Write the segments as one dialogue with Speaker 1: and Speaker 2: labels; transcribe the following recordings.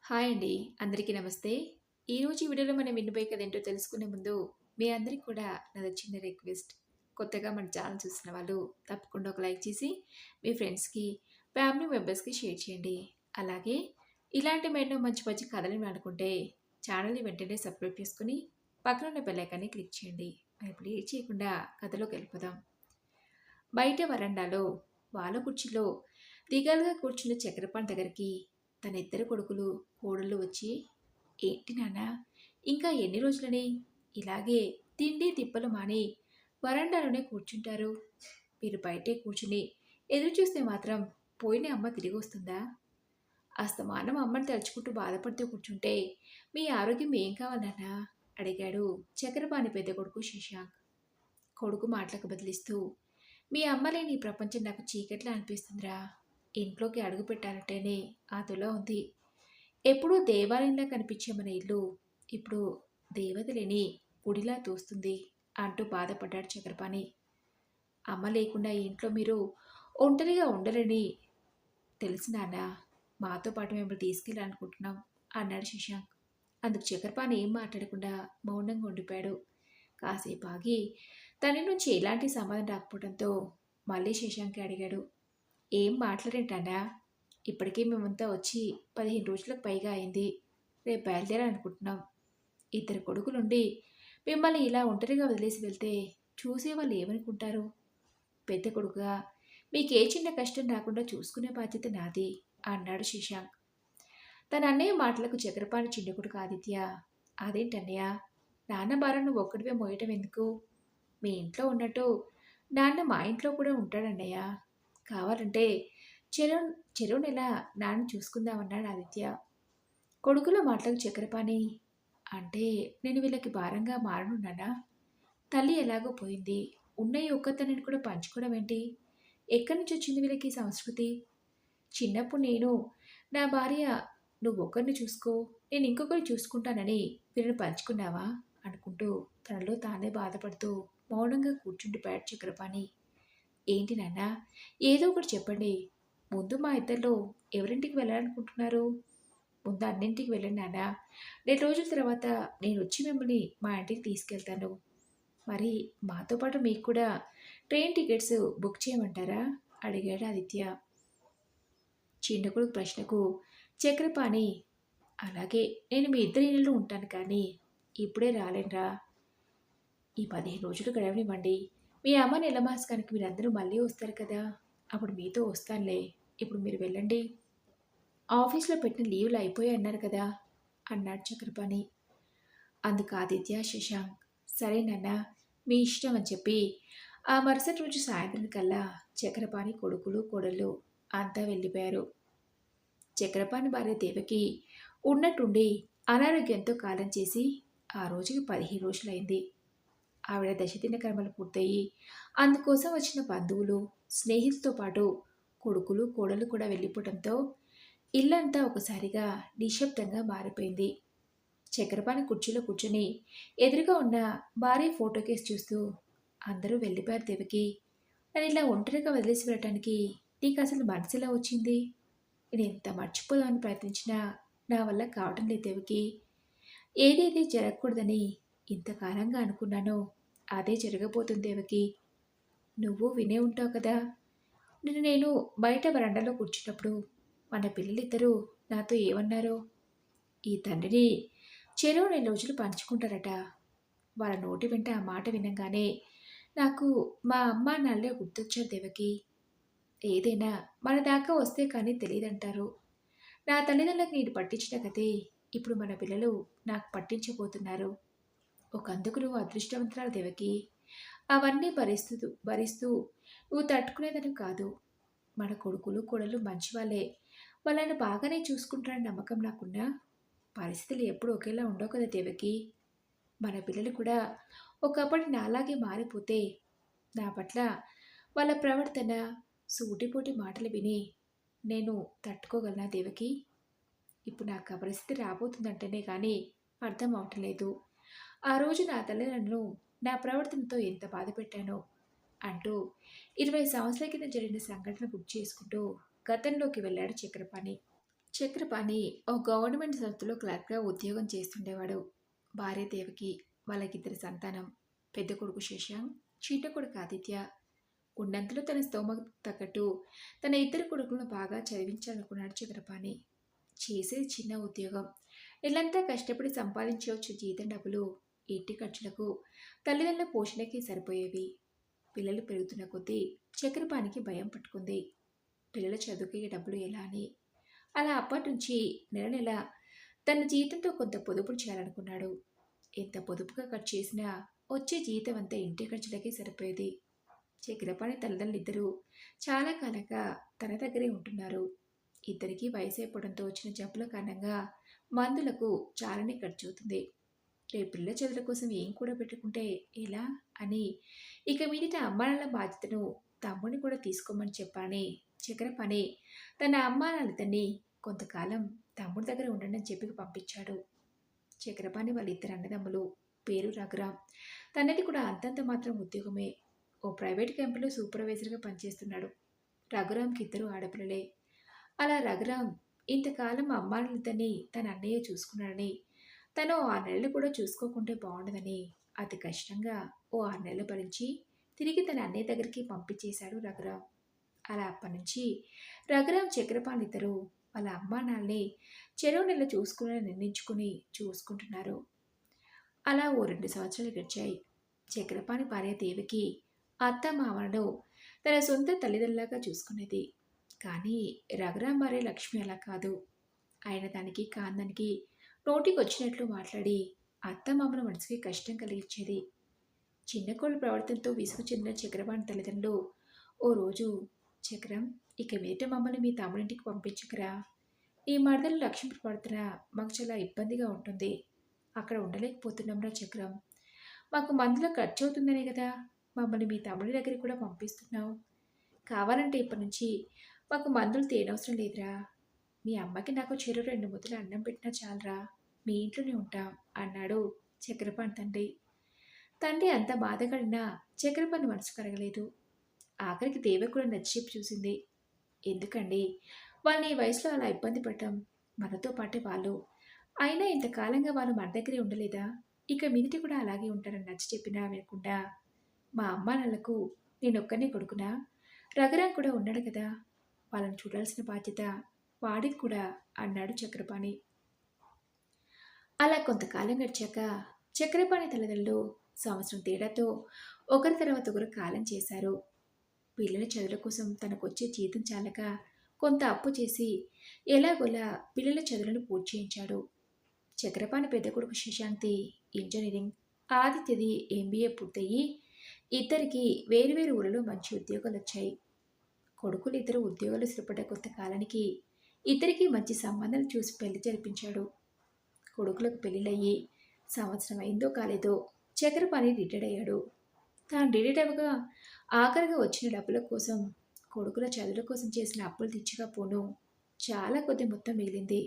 Speaker 1: Hi అండి. అందరికీ నమస్తే. ఈరోజు ఈ వీడియోలో మనం వినబోయే కథ ఏంటో తెలుసుకునే ముందు, మీ అందరికి కూడా నాదో చిన్న రిక్వెస్ట్. కొత్తగా మన ఛానల్ చూస్తున్న వాళ్ళు తప్పకుండా ఒక లైక్ చేసి, మీ ఫ్రెండ్స్‌కి, ఫ్యామిలీ మెంబర్స్‌కి షేర్ చేయండి. అలాగే ఇలాంటి మరెన్నో మంచి మంచి కథలు వినాలనుకుంటే ఛానల్‌ని వెంటనే సబ్స్క్రైబ్ చేసుకొని, పక్కన ఉన్న బెల్ ఐకాన్‌ని క్లిక్ చేయండి. మరి ఇప్పుడు లేట్ చేయకుండా కథలోకి వెళ్ళిపోదాం. బయట వరండాలో వాళ్ళ కుర్చీలో దిగాలుగా కూర్చున్న చక్రపాణి దగ్గరికి తన ఇద్దరు కొడుకులు కోడళ్ళు వచ్చి, ఏంటి నాన్న, ఇంకా ఎన్ని రోజులని ఇలాగే తిండి తిప్పలు మాని వరండాలోనే కూర్చుంటారు? మీరు బయటే కూర్చుని ఎదురు చూస్తే మాత్రం పోయిన అమ్మ తిరిగి వస్తుందా? అస్తమానం అమ్మని తలుచుకుంటూ బాధపడుతూ కూర్చుంటే మీ ఆరోగ్యం ఏం కావాలన్నా? అడిగాడు చక్రపాణి పెద్ద కొడుకు శశాంక్. కొడుకు మాటలకు బదిలిస్తూ, మీ అమ్మ లేని ఈ ప్రపంచం నాకు చీకట్లా అనిపిస్తుందిరా. ఇంట్లోకి అడుగు పెట్టాలంటేనే అదోలా ఉంది. ఎప్పుడూ దేవాలయంలా కనిపించే మన ఇల్లు ఇప్పుడు దేవత లేని గుడిలా తోస్తుంది అంటూ బాధపడ్డాడు చక్రపాణి. అమ్మ లేకుండా ఈ ఇంట్లో మీరు ఒంటరిగా ఉండరని తెలుసు నాన్న. మాతో పాటు మిమ్మల్ని తీసుకెళ్ళాలనుకుంటున్నాం అన్నాడు శశాంక్. అందుకు చక్రపాణి ఏం మాట్లాడకుండా మౌనంగా ఉండిపోయాడు. కాసేపు ఆగి తన నుంచి ఎలాంటి సమాధానం రాకపోవడంతో మళ్ళీ శశాంక్ అడిగాడు, ఏం మాట్లాడేంటన్నా? ఇప్పటికే మేమంతా వచ్చి 15 రోజులకు పైగా అయింది. రేపు బయలుదేరాలనుకుంటున్నాం. ఇద్దరు కొడుకులుండి మిమ్మల్ని ఇలా ఒంటరిగా వదిలేసి వెళ్తే చూసేవాళ్ళు ఏమనుకుంటారు? పెద్ద కొడుకుగా మీకే చిన్న కష్టం రాకుండా చూసుకునే బాధ్యత నాది అన్నాడు శశాంక్. తన అన్నయ్య మాటలకు చక్రపాణి చిన్న కొడుకు ఆదిత్య, అదేంటన్నయ్య, నాన్న భారం నువ్వు ఒక్కడివే మోయటం ఎందుకు? మీ ఇంట్లో ఉన్నట్టు నాన్న మా ఇంట్లో కూడా ఉంటాడన్నయ్య. కావాలంటే చెరో చెరో నెల నాన్న చూసుకుందామన్నాడు ఆదిత్య. కొడుకుల మాటలకు చక్రపాణి, అంటే నేను వీళ్ళకి భారంగా మారనున్నానా? తల్లి ఎలాగో పోయింది. ఉన్న ఈ ఒక్కతనని కూడా పంచుకోవడం ఏంటి? ఎక్కడి నుంచి వచ్చింది వీళ్ళకి ఈ సంస్కృతి? చిన్నప్పుడు నేను, నా భార్య, నువ్వొకరిని చూసుకో, నేను ఇంకొకరిని చూసుకుంటానని వీరిని పంచుకున్నావా? అనుకుంటూ తనలో తానే బాధపడుతూ మౌనంగా కూర్చుండిపోయాడు చక్రపాణి. ఏంటి నాన్న, ఏదో ఒకటి చెప్పండి. ముందు మా ఇద్దరిలో ఎవరింటికి వెళ్ళాలనుకుంటున్నారు? ముందు అన్నింటికి వెళ్ళండి నాన్న. 2 రోజుల తర్వాత నేను వచ్చి మిమ్మల్ని మా ఇంటికి తీసుకెళ్తాను. మరి మాతో పాటు మీకు కూడా ట్రైన్ టికెట్స్ బుక్ చేయమంటారా? అడిగాడు ఆదిత్య. చిన్న కొడుకు ప్రశ్నకు చక్రపాణి, అలాగే నేను మీ ఇద్దరి ఇళ్ళలో ఉంటాను కానీ ఇప్పుడే రాలేనురా. ఈ 15 రోజులు గడవనివ్వండి. మీ అమ్మ నెల మాసానికి మీరందరూ మళ్ళీ వస్తారు కదా! అప్పుడు మీతో వస్తానులే. ఇప్పుడు మీరు వెళ్ళండి. ఆఫీస్‌లో పెట్టిన లీవ్‌లు అయిపోయాయి అన్నారు కదా! అన్నాడు చక్రపాణి. అందుకు ఆదిత్య, శశాంక్, సరే నాన్న, మీ ఇష్టం అని చెప్పి ఆ మరుసటి రోజు సాయంత్రం కల్లా చక్రపాణి కొడుకులు, కోడళ్ళు అంతా వెళ్ళిపోయారు. చక్రపాణి భార్య దేవకి ఉన్నట్టుండి అనారోగ్యంతో కాలం చేసి ఆ రోజుకి 15 రోజులైంది. ఆవిడ దశదిన కర్మలు పూర్తయి అందుకోసం వచ్చిన బంధువులు, స్నేహితులతో పాటు కొడుకులు, కోడలు కూడా వెళ్ళిపోవడంతో ఇల్లంతా ఒకసారిగా నిశ్శబ్దంగా మారిపోయింది. చక్రపాణి కుర్చీలో కూర్చొని ఎదురుగా ఉన్న భార్య ఫోటో కేసు చూస్తూ, అందరూ వెళ్ళిపోయారు దేవకి. నన్ను ఇలా ఒంటరిగా వదిలేసి వెళ్ళటానికి నీకు అసలు మనసు ఎలా వచ్చింది? నేను ఎంత మర్చిపోదామని ప్రయత్నించినా నా వల్ల కావటం లేదు దేవకి. ఏదైతే జరగకూడదని ఇంతకాలంగా అనుకున్నానో అదే జరగబోతుంది దేవకి. నువ్వు వినే ఉంటావు కదా! నిన్ను నేను బయట వరండాలో కూర్చున్నప్పుడు మన పిల్లలిద్దరూ నాతో ఏమన్నారో? ఈ తండ్రిని చెరో 2 రోజులు పంచుకుంటారట. వాళ్ళ నోటి వెంట ఆ మాట వినంగానే నాకు మా అమ్మ నాన్నలే గుర్తొచ్చారు దేవకి. ఏదైనా మన దాకా వస్తే కానీ తెలీదంటారు. నా తల్లిదండ్రులకు నేను పట్టించిన కథే ఇప్పుడు మన పిల్లలు నాకు పట్టించబోతున్నారు. ఒకందుకు నువ్వు అదృష్టవంతురాలు దేవకి. అవన్నీ భరిస్తూ నువ్వు తట్టుకునేదని కాదు. మన కొడుకులు, కోడలు మంచివాళ్ళే. వాళ్ళని బాగానే చూసుకుంటారని నమ్మకం నాకున్నా, పరిస్థితులు ఎప్పుడు ఒకేలా ఉండవు కదా దేవకి. మన పిల్లలు కూడా ఒకప్పటి నాలాగే మారిపోతే నా పట్ల వాళ్ళ ప్రవర్తన, సూటిపోటి మాటలు విని నేను తట్టుకోగలనా దేవకి? ఇప్పుడు నాకు ఆ పరిస్థితి రాబోతుందంటేనే కానీ అర్థం అవటం లేదు. ఆ రోజు నా తల్లి నన్ను నా ప్రవర్తనతో ఎంత బాధ పెట్టానో అంటూ 20 సంవత్సరాల కింద జరిగిన సంఘటన గుర్తు చేసుకుంటూ గతంలోకి వెళ్ళాడు చక్రపాణి. చక్రపాణి ఓ గవర్నమెంట్ సంస్థలో క్లర్క్‌గా ఉద్యోగం చేస్తుండేవాడు. భార్య దేవకి, వాళ్ళకిద్దరు సంతానం. పెద్ద కొడుకు శశాంక్, చిన్న కొడుకు ఆదిత్య. ఉన్నంతలో తన స్తోమతకు తగ్గట్టు తన ఇద్దరు కొడుకులను బాగా చదివించాలనుకున్నాడు చక్రపాణి. చేసేది చిన్న ఉద్యోగం. నెలంతా కష్టపడి సంపాదించే వచ్చే జీతం డబ్బులు ఇంటి ఖర్చులకు, తల్లిదండ్రుల పోషణకి సరిపోయేవి. పిల్లలు పెరుగుతున్న కొద్దీ చక్రపాణికి భయం పట్టుకుంది. పిల్లల చదువుకి డబ్బులు ఎలా అని. అలా అప్పటినుంచి నెల నెల తన జీతంతో కొంత పొదుపులు చేయాలనుకున్నాడు. ఎంత పొదుపుగా ఖర్చు చేసినా వచ్చే జీతం అంతా ఇంటి ఖర్చులకే సరిపోయేది. చక్రపాణి తల్లిదండ్రులిద్దరూ చాలా కాలంగా తన దగ్గరే ఉంటున్నారు. ఇద్దరికీ వయసు అయిపోవడంతో వచ్చిన జబ్బుల కారణంగా మందులకు చాలానే ఖర్చు అవుతుంది. రేపు పిల్లల చదువుల కోసం ఏం కూడా పెట్టుకుంటే ఎలా అని ఇక మీదట అమ్మానాన్నల బాధ్యతను తమ్ముడిని కూడా తీసుకోమని చెప్పాలని చక్రపాణి తన అమ్మానాన్నలిద్దరినీ కొంతకాలం తమ్ముడి దగ్గర ఉండండి అని చెప్పి పంపించాడు. చక్రపాణి వాళ్ళ ఇద్దరు అన్నదమ్ములు. పేరు రఘురాం. తనది కూడా అంతంత మాత్రం ఉద్యోగమే. ఓ ప్రైవేట్ కంపెనీలో సూపర్వైజర్గా పనిచేస్తున్నాడు. రఘురాంకి ఇద్దరు ఆడపిల్లలే. అలా రఘురాం ఇంతకాలం అమ్మానాన్నలిద్దరినీ తన అన్నయ్య చూసుకున్నాడని, తను 6 నెలలు కూడా చూసుకోకుంటే బాగుండదని అతి కష్టంగా ఓ 6 నెలలు భరించి తిరిగి తన అన్నయ్య దగ్గరికి పంపించేశాడు రఘురాం. అలా అప్పటినుంచి రఘురాం చక్రపాణి ఇద్దరు వాళ్ళ అమ్మా నాన్నని చెరో నెల చూసుకుని నిర్ణయించుకుని చూసుకుంటున్నారు. అలా ఓ 2 సంవత్సరాలు గడిచాయి. చక్రపాణి భార్య దేవికి అత్త మామలను తన సొంత తల్లిదండ్రులాగా చూసుకునేది. కానీ రఘురాం భార్య లక్ష్మి అలా కాదు. ఆయన దానికి కాందానికి నోటికొచ్చినట్లు మాట్లాడి అత్తమామల మనసుకి కష్టం కలిగించేది. చిన్న కోళ్ళ ప్రవర్తనతో విసుగు చెందిన చక్రపాణి తల్లిదండ్రులు ఓ రోజు, చక్రం, ఇక మీదట మమ్మల్ని మీ తమ్ముడింటికి పంపించకరా. ఈ మరదలు లక్ష్మి ప్రవర్తన మాకు చాలా ఇబ్బందిగా ఉంటుంది. అక్కడ ఉండలేకపోతున్నాంరా చక్రం. మాకు మందులో ఖర్చు అవుతుందనే కదా మమ్మల్ని మీ తమ్ముడి దగ్గరికి కూడా పంపిస్తున్నావు. కావాలంటే ఇప్పటి నుంచి మాకు మందులు తేనవసరం లేదురా. మీ అమ్మకి నాకు చెరు 2 ముద్దలు అన్నం పెట్టినా చాలరా. మీ ఇంట్లోనే ఉంటాం అన్నాడు చక్రపాణి తండ్రి. తండ్రి అంత బాధపడినా చక్రపాణి మనసు కరగలేదు. ఆఖరికి దేవ కూడా నచ్చిచెప్పి చూసింది. ఎందుకండి వాళ్ళని ఈ వయసులో అలా ఇబ్బంది పడటం? మనతో పాటే వాళ్ళు. అయినా ఇంతకాలంగా వాళ్ళు మన దగ్గరే ఉండలేదా? ఇక మీదటి కూడా అలాగే ఉంటారని నచ్చ చెప్పినా వినకుండా, మా అమ్మా నాన్నలకు నేనొక్కనే కొడుకునా? రఘురాం కూడా ఉన్నాడు కదా, వాళ్ళని చూడాల్సిన బాధ్యత వాడిది కూడా అన్నాడు చక్రపాణి. అలా కొంతకాలం గడిచాక చక్రపాణి తల్లిదండ్రులు సంవత్సరం తేడాతో ఒకరి తర్వాత ఒకరు కాలం చేశారు. పిల్లల చదువుల కోసం తనకొచ్చే జీతం చాలక కొంత అప్పు చేసి ఎలాగోలా పిల్లల చదువులను పూర్తి చేయించాడు. చక్రపాణి పెద్ద కొడుకు శశాంక్ది ఇంజనీరింగ్, ఆదిత్యది ఎంబీఏ పూర్తయి ఇద్దరికి వేరువేరు ఊళ్ళలో మంచి ఉద్యోగాలు వచ్చాయి. కొడుకులు ఇద్దరు ఉద్యోగాలు స్థిరపడ్డ కొంతకాలానికి ఇద్దరికి మంచి సంబంధాలు చూసి పెళ్లి జరిపించాడు. కొడుకులకు పెళ్లిళ్ళయ్యి సంవత్సరం అయిందో కాలేదో చక్రపాణి రిటైర్డ్ అయ్యాడు. తాను రిటైర్డ్ అవ్వగా ఆఖరిగా వచ్చిన డబ్బుల కోసం కొడుకుల చదువుల కోసం చేసిన అప్పులు తీర్చకపోను చాలా కొద్ది మొత్తం మిగిలింది.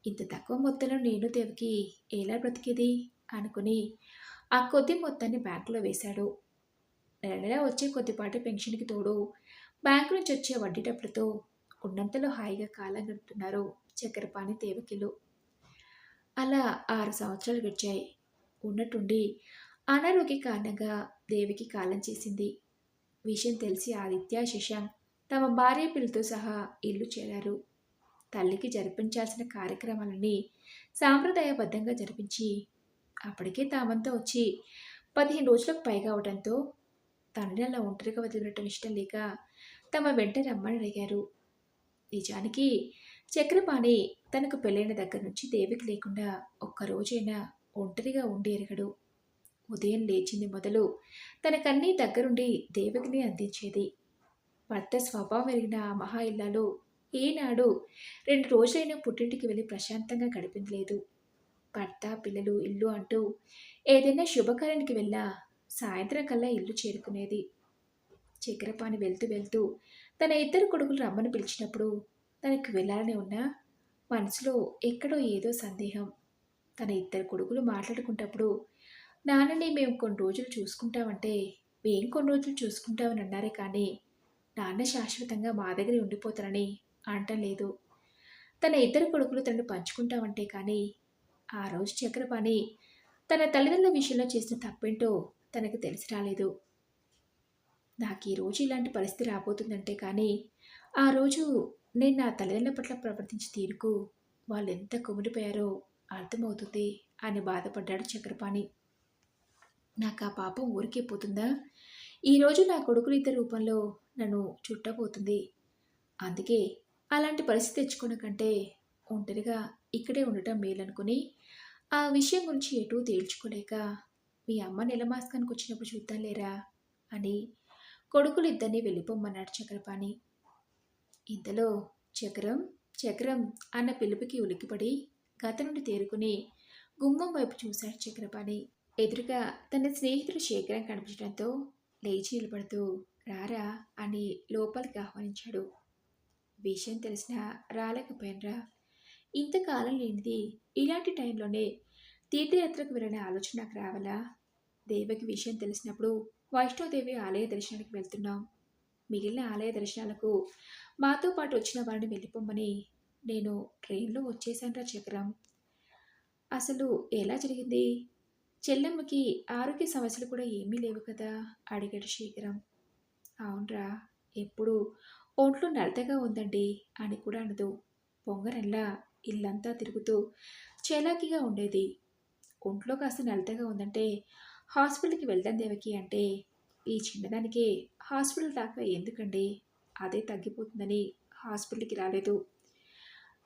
Speaker 1: ఇంత తక్కువ మొత్తంలో నేను దేవికి ఎలా బ్రతికేది అనుకుని ఆ కొద్ది మొత్తాన్ని బ్యాంకులో వేశాడు. నెల నెల వచ్చే కొద్దిపాటి పెన్షన్కి తోడు బ్యాంకు నుంచి వచ్చే వడ్డీ డబ్బులతో ఉన్నంతలో హాయిగా కాలం గడుపుతున్నారు చక్రపాణి దేవకిలు. అలా 6 సంవత్సరాలు గడిచాయి. ఉన్నట్టుండి అనారోగ్య కారణంగా దేవికి కాలం చేసింది. విషయం తెలిసి ఆదిత్య, శశాంక్ తమ భార్య పిల్లలతో సహా ఇల్లు చేరారు. తల్లికి జరిపించాల్సిన కార్యక్రమాలన్నీ సాంప్రదాయబద్ధంగా జరిపించి అప్పటికే తామంతా వచ్చి 15 రోజులకు పైగా అవడంతో తండ్రి అలా ఒంటరిగా వదిలిపెట్టడం ఇష్టం లేక తమ వెంట రమ్మని అడిగారు. నిజానికి చక్రపాణి తనకు పెళ్ళైన దగ్గర నుంచి దేవికి లేకుండా ఒక్కరోజైనా ఒంటరిగా ఉండి ఎరగడు. ఉదయం లేచింది మొదలు తనకన్నీ దగ్గరుండి దేవకిని అందించేది. భర్త స్వభావం ఎరిగిన ఆ మహా ఇల్లాలు ఏనాడు 2 రోజులైనా పుట్టింటికి వెళ్ళి ప్రశాంతంగా గడిపింది లేదు. భర్త, పిల్లలు, ఇల్లు అంటూ ఏదైనా శుభకార్యానికి వెళ్ళా సాయంత్రం కల్లా ఇల్లు చేరుకునేది. చక్రపాణి వెళ్తూ వెళ్తూ తన ఇద్దరు కొడుకులు రమ్మని పిలిచినప్పుడు తనకు వెళ్ళాలని ఉన్నా మనసులో ఎక్కడో ఏదో సందేహం. తన ఇద్దరు కొడుకులు మాట్లాడుకుంటప్పుడు నాన్నని మేము కొన్ని రోజులు చూసుకుంటామంటే మేం కొన్ని రోజులు చూసుకుంటామని అన్నారే కానీ నాన్న శాశ్వతంగా మా దగ్గరే ఉండిపోతారని అంటం లేదు. తన ఇద్దరు కొడుకులు తనను పంచుకుంటామంటే కానీ, ఆ రోజు చక్రపాణి తన తల్లిదండ్రుల విషయంలో చేసిన తప్పేంటో తనకు తెలిసి రాలేదు. నాకీరోజు ఇలాంటి పరిస్థితి రాబోతుందంటే కానీ, ఆ రోజు నేను నా తల్లిదండ్రుల పట్ల ప్రవర్తించిన తీరుకు వాళ్ళెంత కుమిలిపోయారో అర్థమవుతుంది అని బాధపడ్డాడు చక్రపాణి. నాకా పాపం ఊరికే పోతుందా? ఈరోజు నా కొడుకులిద్దరి రూపంలో నన్ను చుట్టబోతుంది. అందుకే అలాంటి పరిస్థితి తెచ్చుకున్న కంటే ఒంటరిగా ఇక్కడే ఉండటం మేలనుకుని, ఆ విషయం గురించి ఎటూ తేల్చుకోలేక, మీ అమ్మ నెల మాసికానికొచ్చినప్పుడు చూద్దాం లేరా అని కొడుకులిద్దరినీ వెళ్ళిపోమ్మన్నాడు చక్రపాణి. ఇంతలో చక్రం, చక్రం అన్న పిలుపుకి ఉలిక్కిపడి గత నుండి తేరుకుని గుమ్మం వైపు చూశాడు చక్రపాణి. ఎదురుగా తన స్నేహితుడు శేఖరం కనిపించడంతో లేచి నిలబడుతూ రారా అని లోపలికి ఆహ్వానించాడు. విషయం తెలిసినా రాలేకపోయానురా. ఇంతకాలం లేనిది ఇలాంటి టైంలోనే తీర్థయాత్రకు వెళ్ళనే ఆలోచన నాకు రావాలా? దేవకి విషయం తెలిసినప్పుడు వైష్ణోదేవి ఆలయ దర్శనానికి వెళ్తున్నాం. మిగిలిన ఆలయ దర్శనాలకు మాతో పాటు వచ్చిన వారిని వెళ్ళిపోమ్మని నేను ట్రైన్లో వచ్చేసానురా చక్రం. అసలు ఎలా జరిగింది? చెల్లెమ్మకి ఆరోగ్య సమస్యలు కూడా ఏమీ లేవు కదా అడిగాడు శేఖరం. అవునరా, ఎప్పుడు ఒంట్లో నలతగా ఉందండి అని కూడా అనదు. పొంగరల్లా ఇల్లంతా తిరుగుతూ చలాకీగా ఉండేది. ఒంట్లో కాస్త నలతగా ఉందంటే హాస్పిటల్కి వెళ్దాం దేవకి అంటే, ఈ చిన్నదానికి హాస్పిటల్ దాకా ఎందుకండి, అదే తగ్గిపోతుందని హాస్పిటల్కి రాలేదు.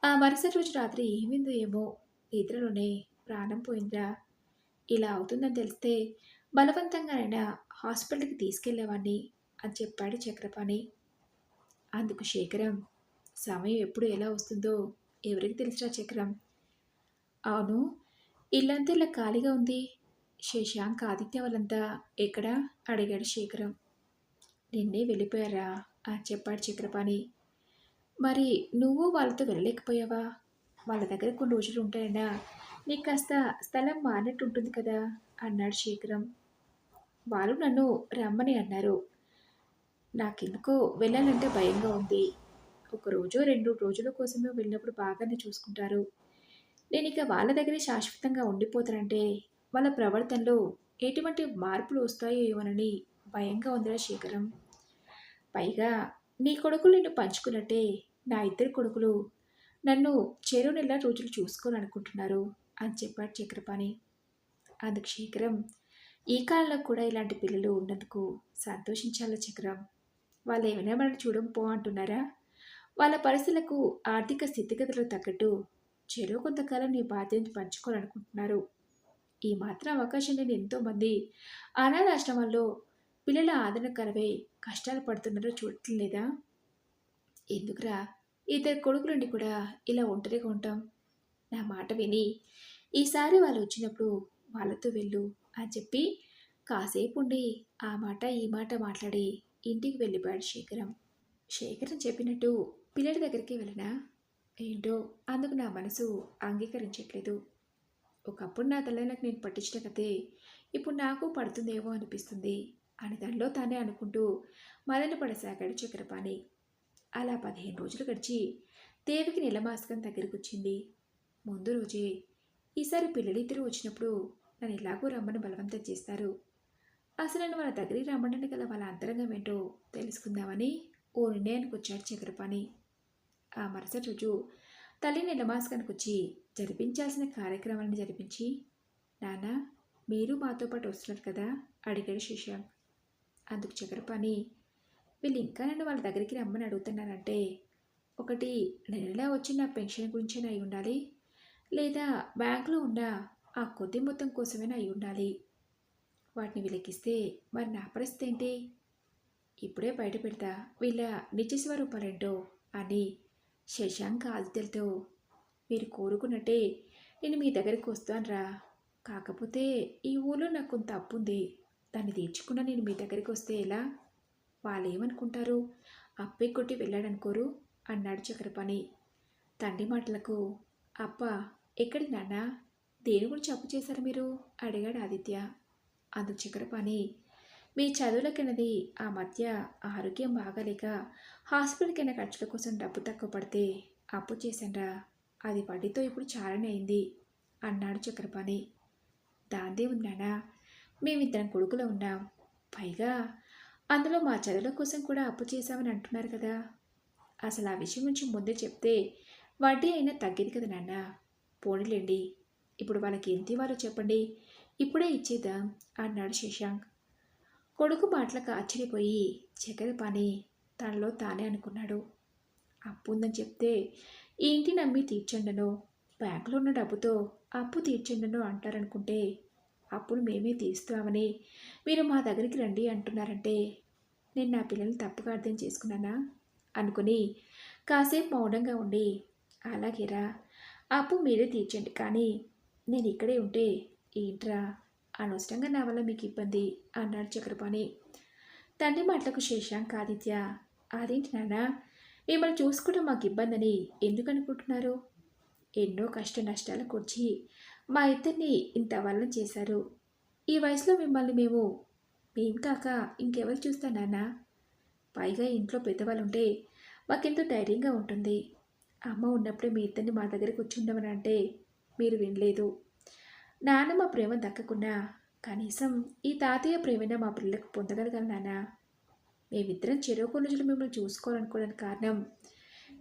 Speaker 1: ఆ మరుసటి రోజు రాత్రి ఏమైందో ఏమో నిద్రలోనే ప్రాణం పోయిందిరా. ఇలా అవుతుందని తెలిస్తే బలవంతంగానైనా హాస్పిటల్కి తీసుకెళ్లేవాణ్ణి అని చెప్పాడు చక్రపాణి. అందుకు శేఖరం, సమయం ఎప్పుడు ఎలా వస్తుందో ఎవరికి తెలుసురా చక్రం. అవును, ఇల్లంతా ఇలా ఖాళీగా ఉంది. శశాంక్ ఆదిత్య వాళ్ళంతా ఎక్కడా అడిగాడు శేఖరం. నిన్నే వెళ్ళిపోయారా అని చెప్పాడు చక్రపాణి. మరి నువ్వు వాళ్ళతో వెళ్ళలేకపోయావా? వాళ్ళ దగ్గర కొన్ని రోజులు ఉంటాయన్నా నీకు కాస్త స్థలం మారినట్టు ఉంటుంది కదా అన్నాడు శేఖరం. వాళ్ళు నన్ను రమ్మని అన్నారు. నాకెందుకో వెళ్ళాలంటే భయంగా ఉంది. ఒక రోజు 2 రోజుల కోసమే వెళ్ళినప్పుడు బాగానే చూసుకుంటారు. నేను ఇక వాళ్ళ దగ్గరే శాశ్వతంగా ఉండిపోతానంటే వాళ్ళ ప్రవర్తనలో ఎటువంటి మార్పులు వస్తాయో ఏమోనని భయంగా ఉందిరా శేఖరం. పైగా నీ కొడుకులు నిన్ను పంచుకున్నట్టే నా ఇద్దరు కొడుకులు నన్ను చెరో నెల రోజులు చూసుకోవాలనుకుంటున్నారు అని చెప్పాడు చక్రపాణి. అందుకు శేఖరం, ఈ కాలంలో కూడా ఇలాంటి పిల్లలు ఉన్నందుకు సంతోషించాల చక్రం. వాళ్ళు ఏమైనా మనల్ని చూడకపో అంటున్నారా? వాళ్ళ పరిస్థితులకు ఆర్థిక స్థితిగతులకు తగ్గట్టు చెరో కొంతకాలం నీ బాధ్యతను పంచుకోవాలనుకుంటున్నారు. ఈ మాత్రం అవకాశం నేను ఎంతోమంది అనాథాశ్రమాల్లో పిల్లల ఆదరణ కరవై కష్టాలు పడుతున్నారో చూడటం లేదా? ఎందుకురా ఇద్దరు కొడుకులుండి కూడా ఇలా ఒంటరిగా ఉంటాం? నా మాట విని ఈసారి వాళ్ళు వచ్చినప్పుడు వాళ్ళతో వెళ్ళు అని చెప్పి కాసేపు ఉండి ఆ మాట ఈ మాట మాట్లాడి ఇంటికి వెళ్ళిపోయాడు శేఖరం. శేఖరం చెప్పినట్టు పిల్లల దగ్గరికి వెళ్ళినా ఏంటో అందుకు నా మనసు అంగీకరించట్లేదు. ఒకప్పుడు నా తల్లిదండ్రులకు నేను పట్టించిన కథే ఇప్పుడు నాకు పడుతుందేమో అనిపిస్తుంది అని తనలో తానే అనుకుంటూ మదన పడసాగాడు చక్రపాణి. అలా 15 రోజులు గడిచి దేవికి నెలమాసకం దగ్గరికి వచ్చింది. ముందు రోజే ఈసారి పిల్లలిద్దరూ వచ్చినప్పుడు నన్ను ఎలాగో రమ్మని బలవంతం చేస్తారు. అసలు నన్ను వాళ్ళ దగ్గరికి రమ్మడానికి గల వాళ్ళ అంతరంగం ఏంటో తెలుసుకుందామని ఓ నిర్ణయానికి వచ్చాడు చక్రపాణి. ఆ మరుసటి రోజు తల్లి నెలమాసకానికి వచ్చి జరిపించాల్సిన కార్యక్రమాలను జరిపించి, నాన్న మీరు మాతో పాటు వస్తున్నారు కదా అడిగాడు శశాంక్. అందుకు చక్రపాణి, వీళ్ళు ఇంకా నన్ను వాళ్ళ దగ్గరికి రమ్మని అడుగుతున్నారంటే ఒకటి నెలలా వచ్చిన నా పెన్షన్ గురించైనా అయి ఉండాలి, లేదా బ్యాంకులో ఉన్న ఆ కొద్ది మొత్తం కోసమైనా అయి ఉండాలి. వాటిని వీళ్ళకిస్తే మరి నా పరిస్థితి ఏంటి? ఇప్పుడే బయట పెడతా వీళ్ళ నిజ స్వరూపాలేంటో అని శశాంక్ ఆదిత్యలతో, మీరు కోరుకున్నట్టే నేను మీ దగ్గరికి వస్తానురా. కాకపోతే ఈ ఊళ్ళో నాకు కొంత అప్పు ఉంది, దాన్ని తీర్చుకున్నా నేను మీ దగ్గరికి వస్తే ఎలా? వాళ్ళు ఏమనుకుంటారు? అప్పే కొట్టి వెళ్ళాడనుకోరు అన్నాడు చక్రపాణి. తండ్రి మాటలకు, అప్ప ఎక్కడి నాన్న, దేని గురించి అప్పు చేశారు మీరు అడిగాడు ఆదిత్య. అందుకు చక్రపాణి, మీ చదువులకన్నది ఆ మధ్య ఆరోగ్యం బాగాలేక హాస్పిటల్కైనా ఖర్చుల కోసం డబ్బు తక్కువ పడితే అప్పు చేశానురా, అది వడ్డీతో ఇప్పుడు చాలానే అయింది అన్నాడు చక్రపాణి. దాందే ఉందానా, మేమిద్దరం కొడుకులు ఉన్నాం. పైగా అందులో మా చదువుల కోసం కూడా అప్పు చేశామని అంటున్నారు కదా. అసలు ఆ విషయం గురించి ముందే చెప్తే వడ్డీ అయినా తగ్గేది కదా నాన్న. పోనీలేండి, ఇప్పుడు వాళ్ళకి ఎంత ఇవ్వాలో చెప్పండి, ఇప్పుడే ఇచ్చేద్దాం అన్నాడు శశాంక్. కొడుకు మాటలకు ఆశ్చర్యపోయి చక్రపాణి తనలో తానే అనుకున్నాడు. అప్పు ఉందని చెప్తే ఈ ఇంటి నమ్మి తీర్చండనో, బ్యాంకులో ఉన్న డబ్బుతో అప్పు తీర్చండనో అంటారనుకుంటే అప్పులు మేమే తీస్తామని మీరు మా దగ్గరికి రండి అంటున్నారంటే నేను నా పిల్లల్ని తప్పుగా అర్థం చేసుకున్నానా అనుకుని కాసేపు మౌనంగా ఉండి, అలాగేరా, అప్పు మీరే తీర్చండి, కానీ నేను ఇక్కడే ఉంటే ఏంట్రా, అనవసరంగా నా వల్ల మీకు ఇబ్బంది అన్నాడు చక్రపాణి. తండ్రి మాటలకు శశాంక్ ఆదిత్య, అదేంటి నాన్న, మిమ్మల్ని చూసుకోవడం మాకు ఇబ్బందని ఎందుకు అనుకుంటున్నారు? ఎన్నో కష్ట నష్టాలకు వచ్చి మా ఇద్దరిని ఇంత వల్ల చేశారు. ఈ వయసులో మిమ్మల్ని మేం కాక ఇంకెవరు చూస్తానన్నా? పైగా ఇంట్లో పెద్దవాళ్ళుంటే మాకెంతో ధైర్యంగా ఉంటుంది. అమ్మ ఉన్నప్పుడే మీ ఇద్దరిని మా దగ్గరికి వచ్చి ఉండమని అంటే మీరు వినలేదు. నాన్నమ్మ ప్రేమ దక్కకుండా కనీసం ఈ తాతయ్య ప్రేమైనా మా పిల్లలకు పొందగలగాలి నాన్న. మేమిద్దరం చెరో కొన్ని రోజులు మిమ్మల్ని చూసుకోవాలనుకోవడానికి కారణం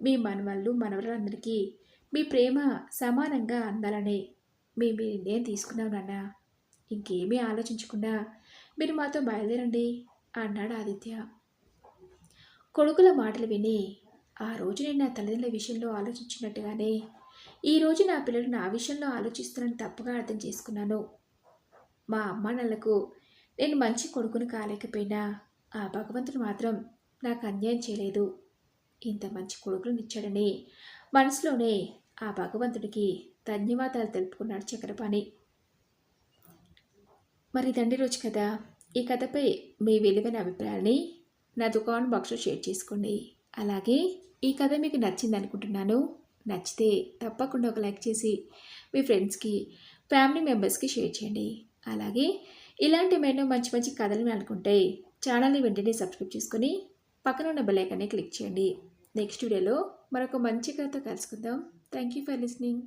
Speaker 1: మీ మనవళ్ళు మనవరాలందరికీ మీ ప్రేమ సమానంగా అందాలనే మేము మీ నిర్ణయం తీసుకున్నాం నాన్న. ఇంకేమీ ఆలోచించకుండా మీరు మాతో బయలుదేరండి అన్నాడు ఆదిత్య. కొడుకుల మాటలు విని ఆ రోజు నేను నా తల్లిదండ్రుల విషయంలో ఆలోచించినట్టుగానే ఈరోజు నా పిల్లలు నా విషయంలో ఆలోచిస్తున్నారని తప్పుగా అర్థం చేసుకున్నాను. మా అమ్మ నాన్నలకు నేను మంచి కొడుకుని కాలేకపోయినా ఆ భగవంతుడు మాత్రం నాకు అన్యాయం చేయలేదు. ఇంత మంచి కొడుకునిచ్చాడని మనసులోనే ఆ భగవంతుడికి ధన్యవాదాలు తెలుపుకున్నాడు చక్రపాణి. మరి తండ్రి రోజు కదా, ఈ కథపై మీ విలువైన అభిప్రాయాన్ని నా దుకాణం బాక్స్లో షేర్ చేసుకోండి. అలాగే ఈ కథ మీకు నచ్చింది అనుకుంటున్నాను. నచ్చితే తప్పకుండా ఒక లైక్ చేసి మీ ఫ్రెండ్స్కి, ఫ్యామిలీ మెంబర్స్కి షేర్ చేయండి. అలాగే ఇలాంటి ఎన్నో మంచి మంచి కథలు అనుకుంటే ఛానల్ని వెంటనే సబ్స్క్రైబ్ చేసుకొని పక్కన ఉన్న బెల్ ఐకాన్ని క్లిక్ చేయండి. నెక్స్ట్ వీడియోలో మరొక మంచి కథతో కలుసుకుందాం. Thank you for listening.